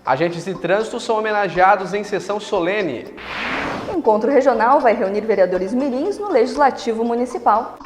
Agentes de trânsito são homenageados em sessão solene. O encontro regional vai reunir vereadores mirins no Legislativo Municipal.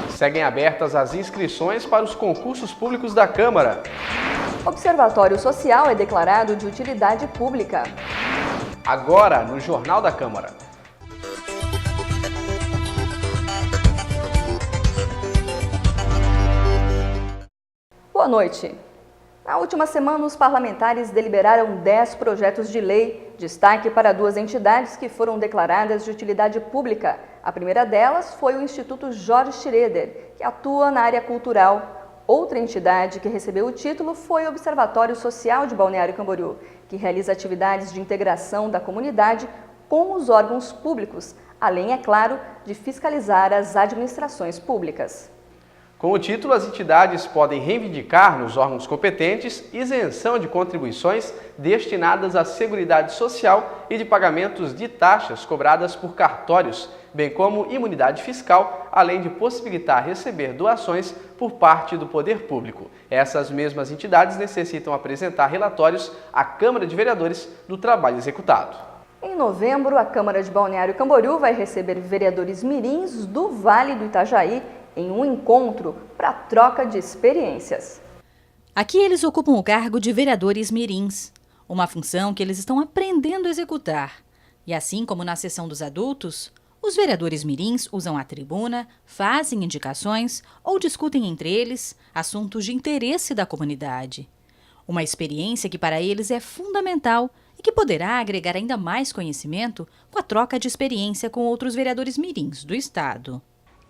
Seguem abertas as inscrições para os concursos públicos da Câmara. Observatório Social é declarado de utilidade pública. Agora, no Jornal da Câmara. Boa noite. Na última semana, os parlamentares deliberaram 10 projetos de lei, destaque para 2 entidades que foram declaradas de utilidade pública. A primeira delas foi o Instituto Jorge Schroeder, que atua na área cultural. Outra entidade que recebeu o título foi o Observatório Social de Balneário Camboriú, que realiza atividades de integração da comunidade com os órgãos públicos, além, é claro, de fiscalizar as administrações públicas. Com o título, as entidades podem reivindicar nos órgãos competentes isenção de contribuições destinadas à Seguridade Social e de pagamentos de taxas cobradas por cartórios, bem como imunidade fiscal, além de possibilitar receber doações por parte do poder público. Essas mesmas entidades necessitam apresentar relatórios à Câmara de Vereadores do trabalho executado. Em novembro, a Câmara de Balneário Camboriú vai receber vereadores mirins do Vale do Itajaí em um encontro para troca de experiências. Aqui eles ocupam o cargo de vereadores mirins, uma função que eles estão aprendendo a executar. E assim como na sessão dos adultos, os vereadores mirins usam a tribuna, fazem indicações ou discutem entre eles assuntos de interesse da comunidade. Uma experiência que para eles é fundamental e que poderá agregar ainda mais conhecimento com a troca de experiência com outros vereadores mirins do estado.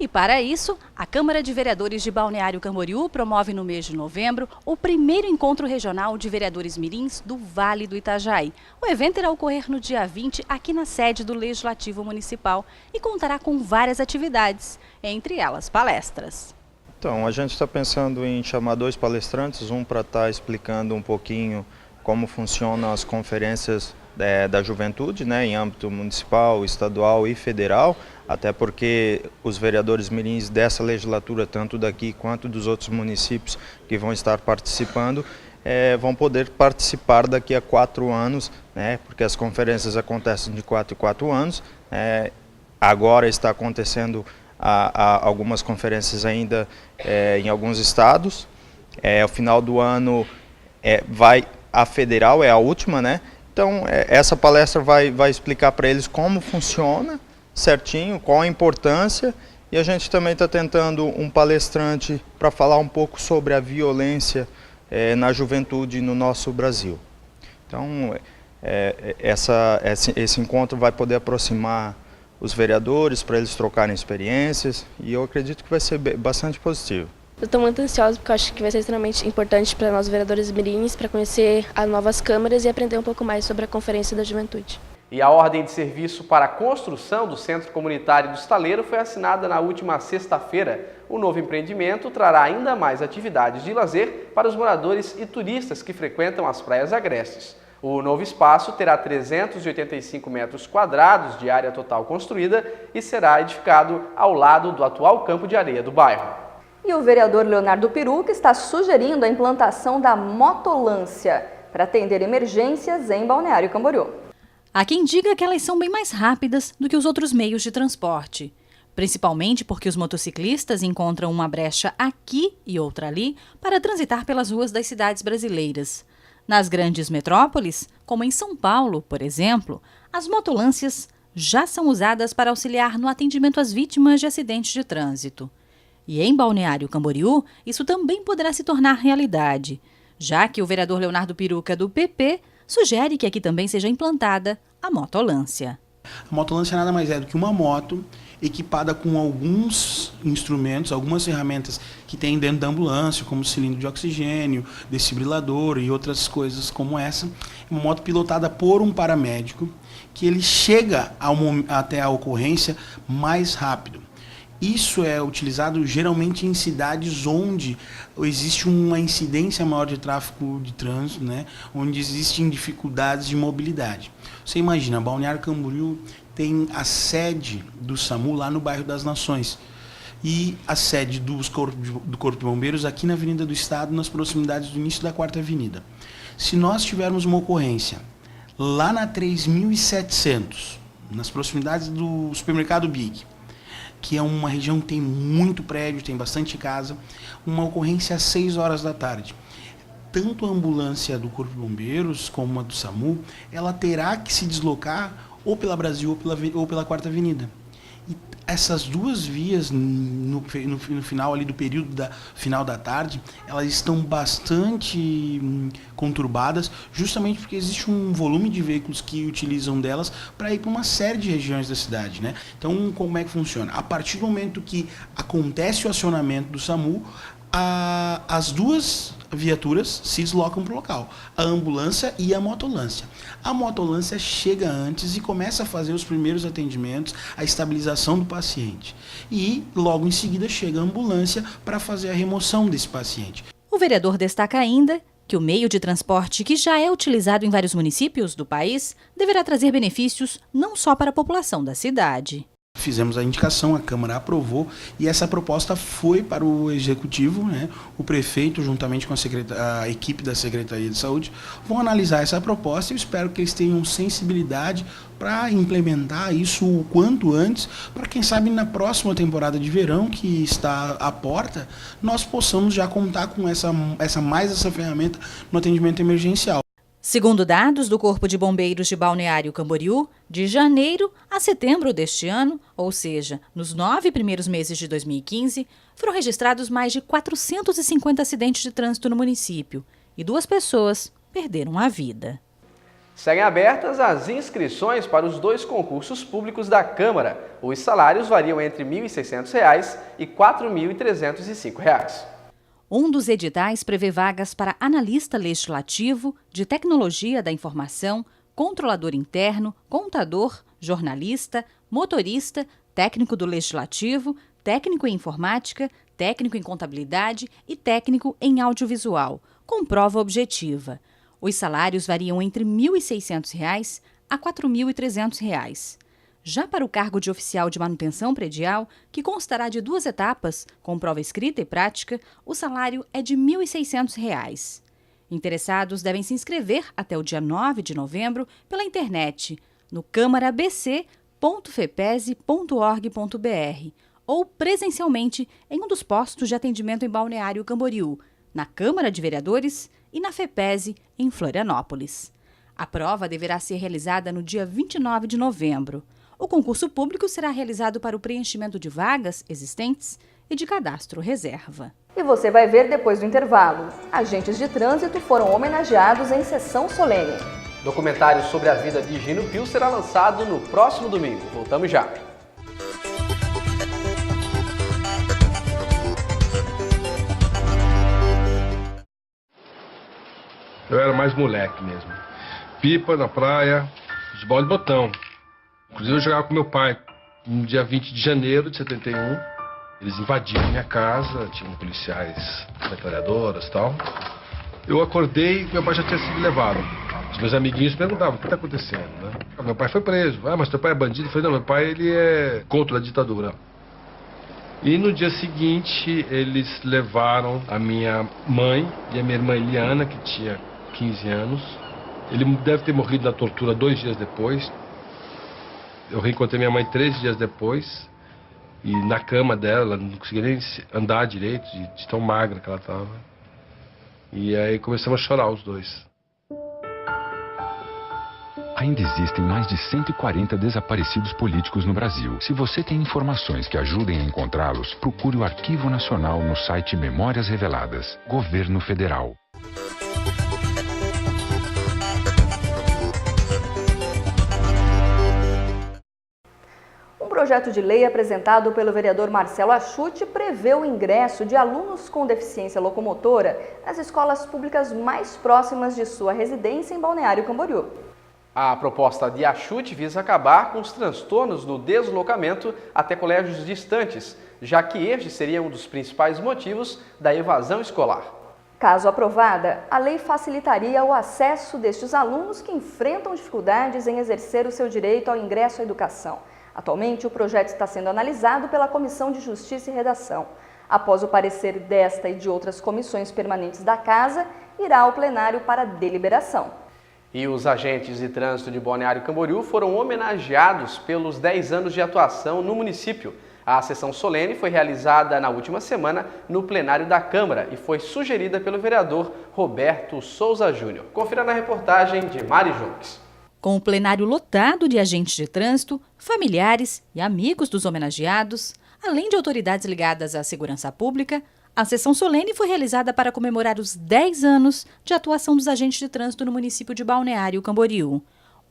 E para isso, a Câmara de Vereadores de Balneário Camboriú promove no mês de novembro o primeiro encontro regional de vereadores mirins do Vale do Itajaí. O evento irá ocorrer no dia 20 aqui na sede do Legislativo Municipal e contará com várias atividades, entre elas palestras. Então, a gente está pensando em chamar 2 palestrantes, um para estar explicando um pouquinho como funcionam as conferências da juventude, né, em âmbito municipal, estadual e federal, até porque os vereadores mirins dessa legislatura, tanto daqui quanto dos outros municípios que vão estar participando, vão poder participar daqui a 4 anos, né, porque as conferências acontecem de 4 em 4 anos. Agora está acontecendo algumas conferências ainda em alguns estados. Ao final do ano a federal, é a última, né? Então, essa palestra vai explicar para eles como funciona certinho, qual a importância, e a gente também está tentando um palestrante para falar um pouco sobre a violência na juventude no nosso Brasil. Então, esse encontro vai poder aproximar os vereadores para eles trocarem experiências, e eu acredito que vai ser bastante positivo. Eu estou muito ansiosa porque eu acho que vai ser extremamente importante para nós vereadores mirins para conhecer as novas câmaras e aprender um pouco mais sobre a Conferência da Juventude. E a ordem de serviço para a construção do Centro Comunitário do Estaleiro foi assinada na última sexta-feira. O novo empreendimento trará ainda mais atividades de lazer para os moradores e turistas que frequentam as praias agrestes. O novo espaço terá 385 metros quadrados de área total construída e será edificado ao lado do atual campo de areia do bairro. E o vereador Leonardo Piruca está sugerindo a implantação da motolância para atender emergências em Balneário Camboriú. Há quem diga que elas são bem mais rápidas do que os outros meios de transporte, principalmente porque os motociclistas encontram uma brecha aqui e outra ali para transitar pelas ruas das cidades brasileiras. Nas grandes metrópoles, como em São Paulo, por exemplo, as motolâncias já são usadas para auxiliar no atendimento às vítimas de acidentes de trânsito. E em Balneário Camboriú, isso também poderá se tornar realidade, já que o vereador Leonardo Piruca, do PP, sugere que aqui também seja implantada a motolância. A motolância nada mais é do que uma moto equipada com alguns instrumentos, algumas ferramentas que tem dentro da ambulância, como cilindro de oxigênio, desfibrilador e outras coisas como essa. É uma moto pilotada por um paramédico que ele chega até a ocorrência mais rápido. Isso é utilizado geralmente em cidades onde existe uma incidência maior de tráfego de trânsito, né? Onde existem dificuldades de mobilidade. Você imagina, Balneário Camboriú tem a sede do SAMU lá no bairro das Nações e a sede do Corpo de Bombeiros aqui na Avenida do Estado, nas proximidades do início da 4ª Avenida. Se nós tivermos uma ocorrência lá na 3.700, nas proximidades do supermercado Big, que é uma região que tem muito prédio, tem bastante casa, uma ocorrência às 6 horas da tarde. Tanto a ambulância do Corpo de Bombeiros como a do SAMU, ela terá que se deslocar ou pela Brasil ou pela 4ª Avenida. E essas duas vias, no final ali do período final da tarde, elas estão bastante conturbadas, justamente porque existe um volume de veículos que utilizam delas para ir para uma série de regiões da cidade, né? Então, como é que funciona? A partir do momento que acontece o acionamento do SAMU, as duas viaturas se deslocam para o local, a ambulância e a motolância. A motolância chega antes e começa a fazer os primeiros atendimentos, a estabilização do paciente. E logo em seguida chega a ambulância para fazer a remoção desse paciente. O vereador destaca ainda que o meio de transporte, que já é utilizado em vários municípios do país, deverá trazer benefícios não só para a população da cidade. Fizemos a indicação, a Câmara aprovou e essa proposta foi para o Executivo, né? O prefeito, juntamente com a equipe da Secretaria de Saúde, vão analisar essa proposta e eu espero que eles tenham sensibilidade para implementar isso o quanto antes, para quem sabe na próxima temporada de verão, que está à porta, nós possamos já contar com essa ferramenta no atendimento emergencial. Segundo dados do Corpo de Bombeiros de Balneário Camboriú, de janeiro a setembro deste ano, ou seja, nos 9 primeiros meses de 2015, foram registrados mais de 450 acidentes de trânsito no município e 2 pessoas perderam a vida. Seguem abertas as inscrições para os 2 concursos públicos da Câmara. Os salários variam entre R$ 1.600 e R$ 4.305. Um dos editais prevê vagas para analista legislativo, de tecnologia da informação, controlador interno, contador, jornalista, motorista, técnico do legislativo, técnico em informática, técnico em contabilidade e técnico em audiovisual, com prova objetiva. Os salários variam entre R$ 1.600 a R$ 4.300. Já para o cargo de oficial de manutenção predial, que constará de 2 etapas, com prova escrita e prática, o salário é de R$ 1.600. Interessados devem se inscrever até o dia 9 de novembro pela internet, no câmarabc.fepese.org.br ou presencialmente em um dos postos de atendimento em Balneário Camboriú, na Câmara de Vereadores e na FEPESE, em Florianópolis. A prova deverá ser realizada no dia 29 de novembro. O concurso público será realizado para o preenchimento de vagas existentes e de cadastro reserva. E você vai ver depois do intervalo. Agentes de trânsito foram homenageados em sessão solene. Documentário sobre a vida de Gino Pio será lançado no próximo domingo. Voltamos já. Eu era mais moleque mesmo. Pipa na praia, futebol de botão. Inclusive eu jogava com meu pai no dia 20 de janeiro de 71. Eles invadiram minha casa, tinham policiais, metralhadoras e tal. Eu acordei e meu pai já tinha sido levado. Os meus amiguinhos perguntavam, o que está acontecendo, né? Meu pai foi preso. Ah, mas teu pai é bandido? Eu falei, não, meu pai ele é contra a ditadura. E no dia seguinte eles levaram a minha mãe e a minha irmã Eliana, que tinha 15 anos. Ele deve ter morrido na tortura 2 dias depois. Eu reencontrei minha mãe 3 dias depois. E na cama dela, ela não conseguia nem andar direito, de tão magra que ela estava. E aí começamos a chorar os dois. Ainda existem mais de 140 desaparecidos políticos no Brasil. Se você tem informações que ajudem a encontrá-los, procure o Arquivo Nacional no site Memórias Reveladas. Governo Federal. Um projeto de lei apresentado pelo vereador Marcelo Achuti prevê o ingresso de alunos com deficiência locomotora nas escolas públicas mais próximas de sua residência em Balneário Camboriú. A proposta de Achuti visa acabar com os transtornos no deslocamento até colégios distantes, já que este seria um dos principais motivos da evasão escolar. Caso aprovada, a lei facilitaria o acesso destes alunos que enfrentam dificuldades em exercer o seu direito ao ingresso à educação. Atualmente, o projeto está sendo analisado pela Comissão de Justiça e Redação. Após o parecer desta e de outras comissões permanentes da Casa, irá ao plenário para deliberação. E os agentes de trânsito de Balneário Camboriú foram homenageados pelos 10 anos de atuação no município. A sessão solene foi realizada na última semana no plenário da Câmara e foi sugerida pelo vereador Roberto Souza Júnior. Confira na reportagem de Mari Jonques. Com o plenário lotado de agentes de trânsito, familiares e amigos dos homenageados, além de autoridades ligadas à segurança pública, a sessão solene foi realizada para comemorar os 10 anos de atuação dos agentes de trânsito no município de Balneário Camboriú.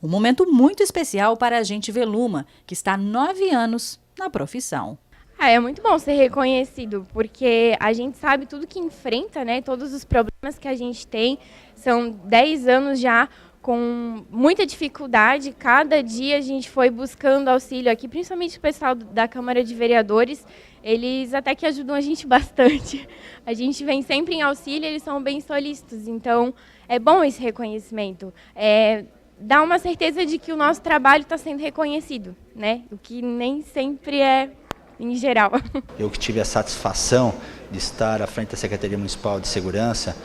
Um momento muito especial para a agente Veluma, que está há 9 anos na profissão. É muito bom ser reconhecido, porque a gente sabe tudo que enfrenta, né? Todos os problemas que a gente tem. São 10 anos já com muita dificuldade. Cada dia a gente foi buscando auxílio aqui, principalmente o pessoal da Câmara de Vereadores. Eles até que ajudam a gente bastante. A gente vem sempre em auxílio, eles são bem solícitos. Então, é bom esse reconhecimento. Dá uma certeza de que o nosso trabalho está sendo reconhecido, né? O que nem sempre é em geral. Eu que tive a satisfação de estar à frente da Secretaria Municipal de Segurança,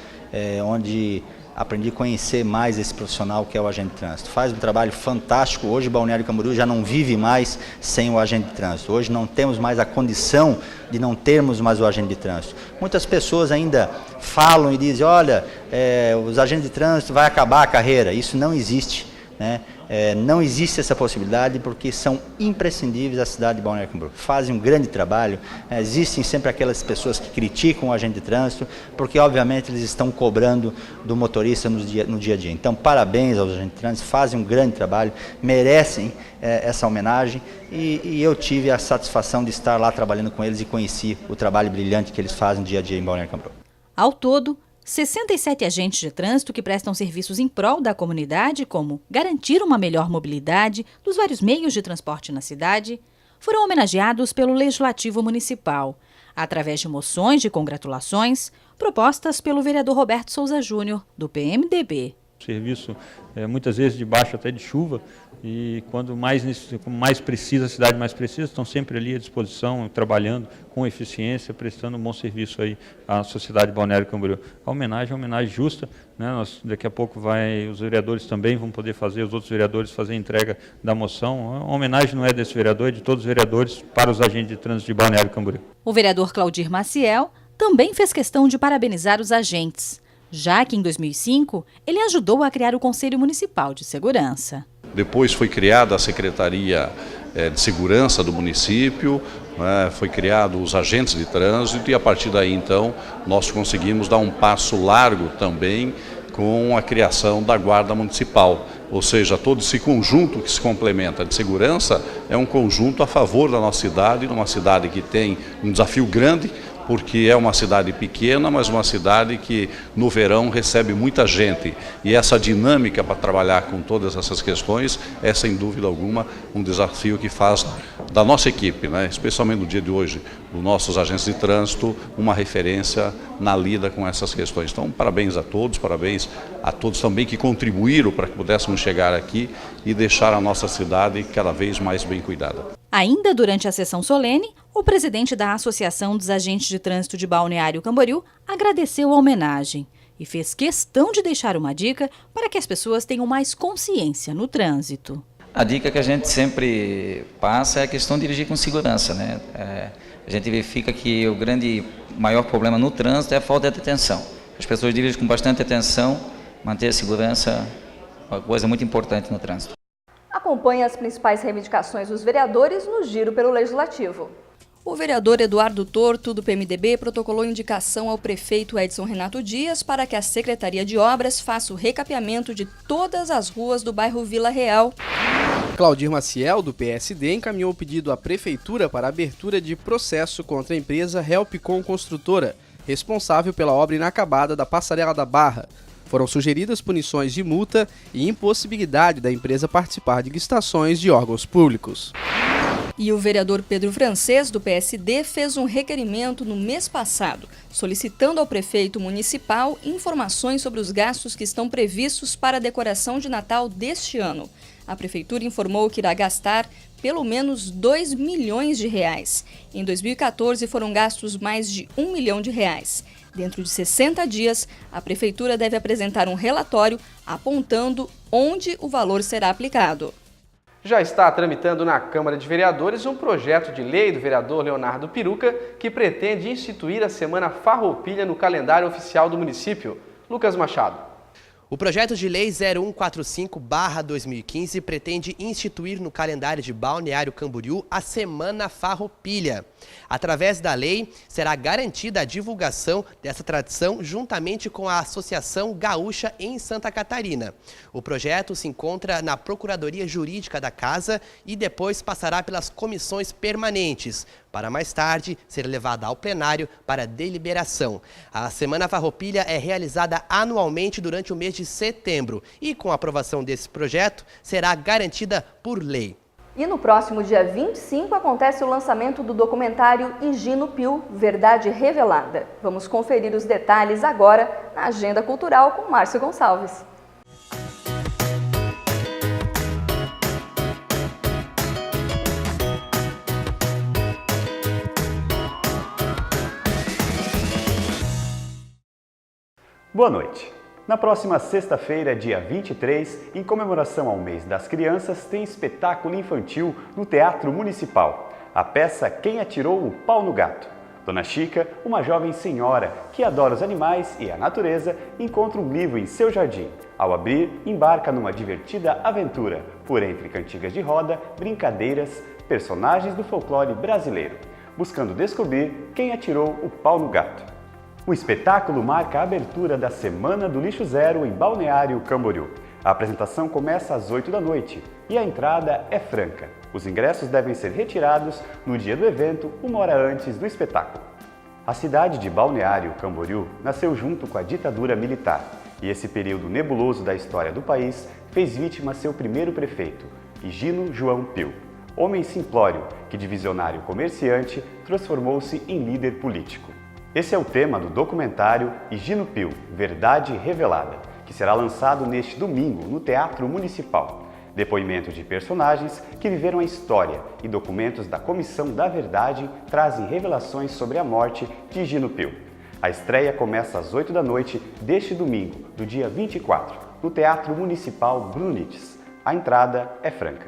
onde aprendi a conhecer mais esse profissional que é o agente de trânsito. Faz um trabalho fantástico. Hoje Balneário Camboriú já não vive mais sem o agente de trânsito. Hoje não temos mais a condição de não termos mais o agente de trânsito. Muitas pessoas ainda falam e dizem, olha, os agentes de trânsito vai acabar a carreira. Isso não existe, né? Não existe essa possibilidade porque são imprescindíveis à cidade de Balneário Camboriú. Fazem um grande trabalho, existem sempre aquelas pessoas que criticam o agente de trânsito, porque obviamente eles estão cobrando do motorista no dia a dia. Então parabéns aos agentes de trânsito, fazem um grande trabalho, merecem essa homenagem e eu tive a satisfação de estar lá trabalhando com eles e conheci o trabalho brilhante que eles fazem dia a dia em Balneário Camboriú. Ao todo, 67 agentes de trânsito que prestam serviços em prol da comunidade, como garantir uma melhor mobilidade dos vários meios de transporte na cidade, foram homenageados pelo Legislativo Municipal, através de moções de congratulações propostas pelo vereador Roberto Souza Júnior, do PMDB. Serviço muitas vezes debaixo até de chuva e quando mais precisa, a cidade mais precisa, estão sempre ali à disposição, trabalhando com eficiência, prestando um bom serviço aí à sociedade de Balneário Camboriú. A homenagem é uma homenagem justa, né? Daqui a pouco os vereadores também vão poder fazer, os outros vereadores fazer a entrega da moção. A homenagem não é desse vereador, é de todos os vereadores para os agentes de trânsito de Balneário Camboriú. O vereador Claudir Maciel também fez questão de parabenizar os agentes, já que em 2005 ele ajudou a criar o Conselho Municipal de Segurança. Depois foi criada a Secretaria de Segurança do município, foi criado os agentes de trânsito e a partir daí então nós conseguimos dar um passo largo também com a criação da Guarda Municipal. Ou seja, todo esse conjunto que se complementa de segurança é um conjunto a favor da nossa cidade, numa cidade que tem um desafio grande, porque é uma cidade pequena, mas uma cidade que no verão recebe muita gente. E essa dinâmica para trabalhar com todas essas questões é, sem dúvida alguma, um desafio que faz da nossa equipe, né, especialmente no dia de hoje, dos nossos agentes de trânsito, uma referência na lida com essas questões. Então, parabéns a todos também que contribuíram para que pudéssemos chegar aqui e deixar a nossa cidade cada vez mais bem cuidada. Ainda durante a sessão solene, o presidente da Associação dos Agentes de Trânsito de Balneário Camboriú agradeceu a homenagem e fez questão de deixar uma dica para que as pessoas tenham mais consciência no trânsito. A dica que a gente sempre passa é a questão de dirigir com segurança, né? A gente verifica que o maior problema no trânsito é a falta de atenção. As pessoas dirigem com bastante atenção, manter a segurança é uma coisa muito importante no trânsito. Acompanhe as principais reivindicações dos vereadores no Giro pelo Legislativo. O vereador Eduardo Torto, do PMDB, protocolou indicação ao prefeito Edson Renato Dias para que a Secretaria de Obras faça o recapeamento de todas as ruas do bairro Vila Real. Claudir Maciel, do PSD, encaminhou o pedido à Prefeitura para a abertura de processo contra a empresa Helpcom Construtora, responsável pela obra inacabada da Passarela da Barra. Foram sugeridas punições de multa e impossibilidade da empresa participar de licitações de órgãos públicos. E o vereador Pedro Francês, do PSD, fez um requerimento no mês passado, solicitando ao prefeito municipal informações sobre os gastos que estão previstos para a decoração de Natal deste ano. A prefeitura informou que irá gastar pelo menos R$2 milhões. Em 2014 foram gastos mais de R$1 milhão. Dentro de 60 dias, a Prefeitura deve apresentar um relatório apontando onde o valor será aplicado. Já está tramitando na Câmara de Vereadores um projeto de lei do vereador Leonardo Piruca que pretende instituir a Semana Farroupilha no calendário oficial do município. Lucas Machado. O projeto de lei 0145/2015 pretende instituir no calendário de Balneário Camboriú a Semana Farroupilha. Através da lei, será garantida a divulgação dessa tradição juntamente com a Associação Gaúcha em Santa Catarina. O projeto se encontra na Procuradoria Jurídica da Casa e depois passará pelas comissões permanentes, para mais tarde ser levada ao plenário para deliberação. A Semana Farroupilha é realizada anualmente durante o mês de setembro e, com a aprovação desse projeto, será garantida por lei. E no próximo dia 25 acontece o lançamento do documentário Higino Pio, Verdade Revelada. Vamos conferir os detalhes agora na Agenda Cultural com Márcio Gonçalves. Boa noite. Na próxima sexta-feira, dia 23, em comemoração ao mês das crianças, tem espetáculo infantil no Teatro Municipal. A peça Quem Atirou o Pau no Gato. Dona Chica, uma jovem senhora que adora os animais e a natureza, encontra um livro em seu jardim. Ao abrir, embarca numa divertida aventura, por entre cantigas de roda, brincadeiras, personagens do folclore brasileiro, buscando descobrir quem atirou o pau no gato. O espetáculo marca a abertura da Semana do Lixo Zero em Balneário Camboriú. A apresentação começa às 8 da noite e a entrada é franca. Os ingressos devem ser retirados no dia do evento, 1 hora antes do espetáculo. A cidade de Balneário Camboriú nasceu junto com a ditadura militar e esse período nebuloso da história do país fez vítima seu primeiro prefeito, Higino João Pio. Homem simplório que de visionário comerciante transformou-se em líder político. Esse é o tema do documentário Higino Pio, Verdade Revelada, que será lançado neste domingo no Teatro Municipal. Depoimentos de personagens que viveram a história e documentos da Comissão da Verdade trazem revelações sobre a morte de Higino Pio. A estreia começa às 8 da noite deste domingo, do dia 24, no Teatro Municipal Brunites. A entrada é franca.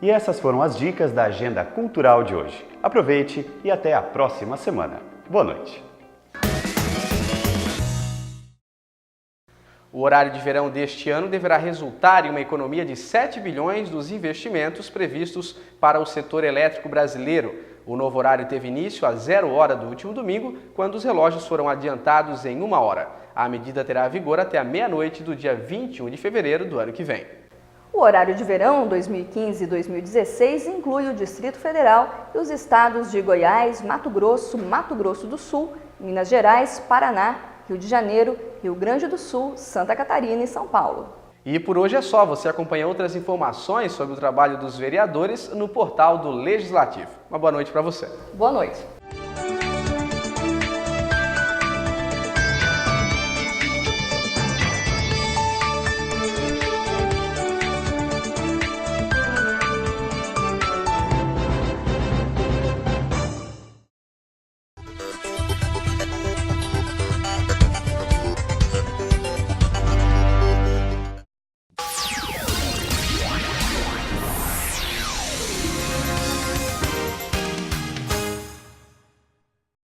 E essas foram as dicas da Agenda Cultural de hoje. Aproveite e até a próxima semana. Boa noite. O horário de verão deste ano deverá resultar em uma economia de 7 bilhões dos investimentos previstos para o setor elétrico brasileiro. O novo horário teve início às 0 hora do último domingo, quando os relógios foram adiantados em 1 hora. A medida terá vigor até a meia-noite do dia 21 de fevereiro do ano que vem. O horário de verão 2015 e 2016 inclui o Distrito Federal e os estados de Goiás, Mato Grosso do Sul, Minas Gerais, Paraná, Rio de Janeiro, Rio Grande do Sul, Santa Catarina e São Paulo. E por hoje é só. Você acompanha outras informações sobre o trabalho dos vereadores no portal do Legislativo. Uma boa noite para você. Boa noite.